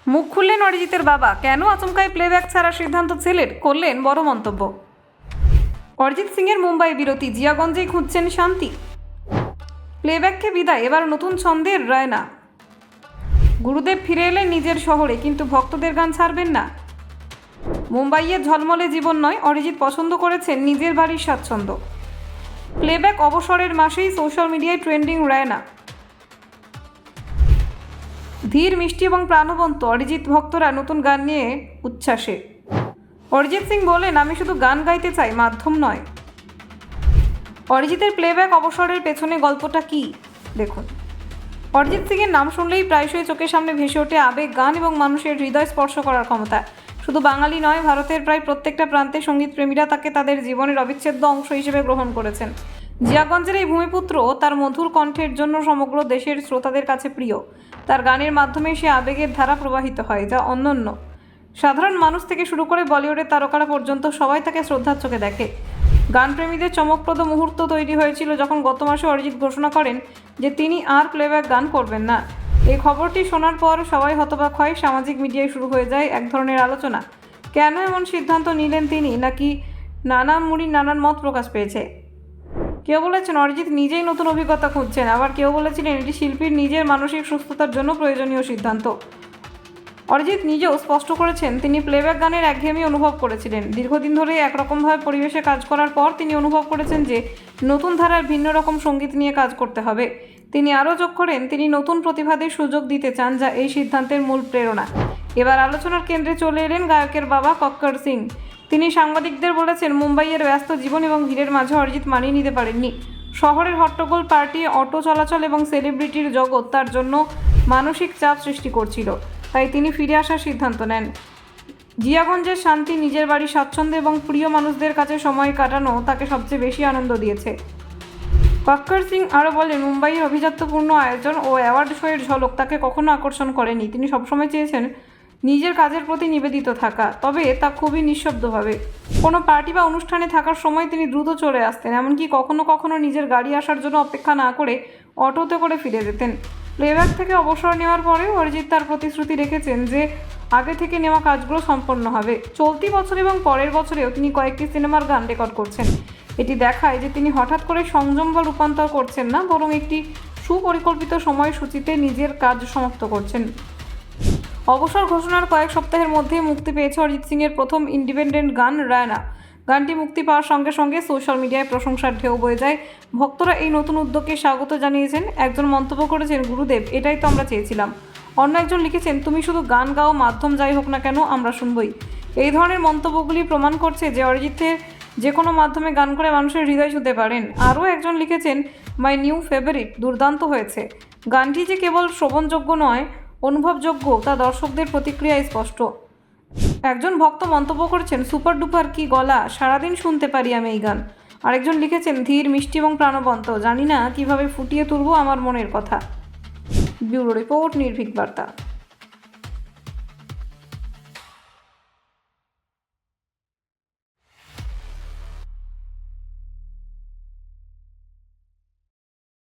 মুখ খুললেন অরিজিতের বাবা। কেন আচমকাই প্লেব্যাক ছাড়ার সিদ্ধান্ত ছেলের, করলেন বড় মন্তব্য। অরিজিৎ সিংয়ের মুম্বাই বিরতি, জিয়াগঞ্জেই খুঁজছেন শান্তি। প্লেব্যাককে বিদায়, এবার নতুন ছন্দের রায়না। গুরুদেব ফিরে এলেন নিজের শহরে, কিন্তু ভক্তদের গান ছাড়বেন না। মুম্বাইয়ের ঝলমলে জীবন নয়, অরিজিৎ পছন্দ করেছেন নিজের বাড়ির স্বাচ্ছন্দ্য। প্লেব্যাক অবসরের মাসেই সোশ্যাল মিডিয়ায় ট্রেন্ডিং রায়না। ধীর, মিষ্টি এবং প্রাণবন্ত অরিজিৎ ভক্তরা নতুন গান নিয়ে উচ্ছ্বাসে। অরিজিৎ সিং বলেন, আমি শুধু গান গাইতে চাই, মাধ্যম নয়। অরিজিতের প্লেব্যাক অবসরের পেছনে গল্পটা কি দেখুন। অরিজিৎ সিংয়ের নাম শুনলেই প্রায়শই চোখের সামনে ভেসে ওঠে আবেগ, গান এবং মানুষের হৃদয় স্পর্শ করার ক্ষমতা। শুধু বাঙালি নয়, ভারতের প্রায় প্রত্যেকটা প্রান্তে সঙ্গীতপ্রেমীরা তাকে তাদের জীবনের অবিচ্ছেদ্য অংশ হিসেবে গ্রহণ করেছেন। জিয়াগঞ্জের এই ভূমিপুত্র তার মধুর কণ্ঠের জন্য সমগ্র দেশের শ্রোতাদের কাছে প্রিয়। তার গানের মাধ্যমে সে আবেগের ধারা প্রবাহিত হয়, যা অনন্য। সাধারণ মানুষ থেকে শুরু করে বলিউডের তারকারা পর্যন্ত সবাই তাকে শ্রদ্ধার চোখে দেখে। গানপ্রেমীদের চমকপ্রদ মুহূর্ত তৈরি হয়েছিল যখন গত মাসে অরিজিৎ ঘোষণা করেন যে তিনি আর প্লেব্যাক গান করবেন না। এই খবরটি শোনার পর সবাই হতবাক হয়। সামাজিক মিডিয়ায় শুরু হয়ে যায় এক ধরনের আলোচনা। কেন এমন সিদ্ধান্ত নিলেন তিনি, নাকি নানা মুড়ি নানান মত প্রকাশ পেয়েছে। কেউ বলেছেন অরিজিৎ নিজেই নতুন অভিজ্ঞতা খুঁজছেন, আবার কেউ বলেছিলেন এটি শিল্পীর নিজের মানসিক সুস্থতার জন্য প্রয়োজনীয় সিদ্ধান্ত। অরিজিৎ নিজেও স্পষ্ট করেছেন তিনি প্লেব্যাক গানের একঘেয়েমি অনুভব করেছিলেন। দীর্ঘদিন ধরে একরকমভাবে পরিবেশে কাজ করার পর তিনি অনুভব করেছেন যে নতুন ধারার ভিন্ন রকম সঙ্গীত নিয়ে কাজ করতে হবে। তিনি আরও যোগ করেন, তিনি নতুন প্রতিভাদের সুযোগ দিতে চান, যা এই সিদ্ধান্তের মূল প্রেরণা। এবার আলোচনার কেন্দ্রে চলে এলেন গায়কের বাবা কক্কর সিং। তিনি সাংবাদিকদের বলেছেন, মুম্বাইয়ের ব্যস্ত জীবন এবং ভিড়ের মাঝে অরিজিৎ মানিয়ে নিতে পারেননি। শহরের হট্টগোল, পার্টি, অটো চলাচল এবং সেলিব্রিটির জগৎ তার জন্য মানসিক চাপ সৃষ্টি করছিল। তাই তিনি ফিরে আসার সিদ্ধান্ত নেন। জিয়াগঞ্জের শান্তি, নিজের বাড়ির স্বাচ্ছন্দ্য এবং প্রিয় মানুষদের কাছে সময় কাটানো তাকে সবচেয়ে বেশি আনন্দ দিয়েছে। কক্কর সিং আরও বলেন, মুম্বাইয়ের অভিজাত্যপূর্ণ আয়োজন ও অ্যাওয়ার্ড শোয়ের ঝলক তাকে কখনো আকর্ষণ করেনি। তিনি সবসময় চেয়েছেন নিজের কাজের প্রতি নিবেদিত থাকা, তবে তা খুবই নিঃশব্দভাবে। কোনো পার্টি বা অনুষ্ঠানে থাকার সময় তিনি দ্রুত চলে আসতেন, এমনকি কখনো কখনো নিজের গাড়ি আসার জন্য অপেক্ষা না করে অটোতে করে ফিরে যেতেন। প্লেব্যাক থেকে অবসর নেওয়ার পরেও অরিজিৎ তার প্রতিশ্রুতি রেখেছেন যে আগে থেকে নেওয়া কাজগুলো সম্পন্ন হবে। চলতি বছর এবং পরের বছরেও তিনি কয়েকটি সিনেমার গান রেকর্ড করছেন। এটি দেখায় যে তিনি হঠাৎ করে সংযম বা রূপান্তর করছেন না, বরং একটি সুপরিকল্পিত সময়সূচিতে নিজের কাজ সমাপ্ত করছেন। অবসর ঘোষণার কয়েক সপ্তাহের মধ্যেই মুক্তি পেয়েছে অরিজিৎ সিংয়ের প্রথম ইন্ডিপেন্ডেন্ট গান রায়না। গানটি মুক্তি পাওয়ার সঙ্গে সঙ্গে সোশ্যাল মিডিয়ায় প্রশংসার ঢেউ বয়ে যায়। ভক্তরা এই নতুন উদ্যোগকে স্বাগত জানিয়েছেন। একজন মন্তব্য করেছেন, গুরুদেব, এটাই তো আমরা চেয়েছিলাম। অন্য একজন লিখেছেন, তুমি শুধু গান গাও, মাধ্যম যাই হোক না কেন আমরা শুনবই। এই ধরনের মন্তব্যগুলি প্রমাণ করছে যে অরিজিতের যে কোনো মাধ্যমে গান করে মানুষের হৃদয় ছুঁতে পারেন। আরও একজন লিখেছেন, মাই নিউ ফেভারিট, দুর্দান্ত হয়েছে। গানটি যে কেবল শ্রবণযোগ্য নয়, অনুভবযোগ্য, তা দর্শকদের প্রতিক্রিয়ায় স্পষ্ট। একজন ভক্ত মন্তব্য করেছেন, সুপার ডুপার কি গলা, সারাদিন শুনতে পারি আমি এই গান। আরেকজন লিখেছেন, ধীর, মিষ্টি এবং প্রাণবন্ত, জানি না কিভাবে ফুটিয়ে তুলব আমার মনের কথা। ব্যুরো রিপোর্ট, নির্ভীক বার্তা।